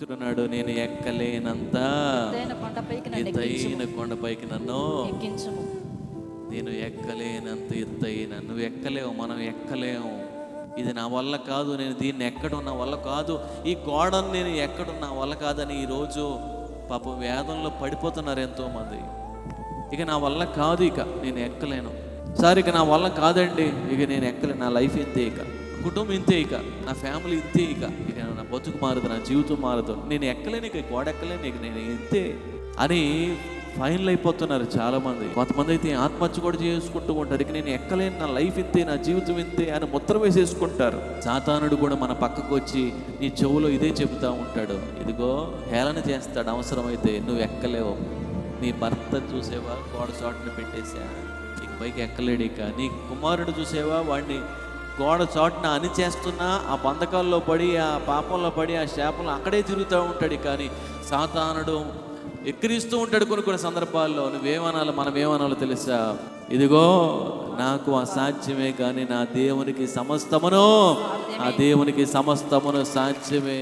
భక్తుడున్నాడు, నేను ఎక్కలేనంత ఎత్తైన కొండపైకి నన్ను ఎక్కించుము. నేను ఎక్కలేనంత ఎత్తైన, నువ్వు ఎక్కలేవు, మనం ఎక్కలేము. ఇది నా వల్ల కాదు, నేను దీన్ని ఎక్కడం నా వల్ల కాదు, ఈ గోడను నేను ఎక్కడం నా వల్ల కాదని ఈరోజు పాపం వేదంలో పడిపోతున్నారు ఎంతోమంది. ఇక నా వల్ల కాదు, ఇక నేను ఎక్కలేను సార్, ఇక నా వల్ల కాదండి, ఇక నేను ఎక్కలేను, నా లైఫ్ ఇంతే, ఇక కుటుంబం ఇంతే, ఇక నా ఫ్యామిలీ ఇంతే, ఇక నా బతుకు మారదు, నా జీవితం మారదు, నేను ఎక్కలేను, ఇక గోడ ఎక్కలేను, ఇక నేను ఇంతే అని ఫైనల్ అయిపోతున్నారు చాలామంది. కొంతమంది అయితే ఆత్మహత్య కూడా చేసుకుంటూ ఉంటారు. ఇక నేను ఎక్కలేను, నా లైఫ్ ఇంతే, నా జీవితం ఇంతే అని ముద్ర వేసేసుకుంటారు. సాతానుడు కూడా మన పక్కకు వచ్చి నీ చెవులో ఇదే చెబుతూ ఉంటాడు, ఇదిగో హేళన చేస్తాడు. అవసరమైతే నువ్వు ఎక్కలేవు, నీ భర్త చూసేవా గోడ చాటును పెట్టేసా, ఇక పైకి ఎక్కలేడు. ఇక నీ కుమారుడు చూసేవా, వాడిని గోడ చాటున అని చేస్తున్నా ఆ బంధకాల్లో పడి, ఆ పాపంలో పడి, ఆ శాపంలో అక్కడే తిరుగుతూ ఉంటాడు. కానీ సాతానుడు ఎక్కిరిస్తూ ఉంటాడు కొన్ని సందర్భాల్లో. నువ్వేమనాలో, మనం ఏమనాలో తెలుసా, ఇదిగో నాకు అసాధ్యమే కానీ నా దేవునికి సమస్తమును, ఆ దేవునికి సమస్తమును సాధ్యమే.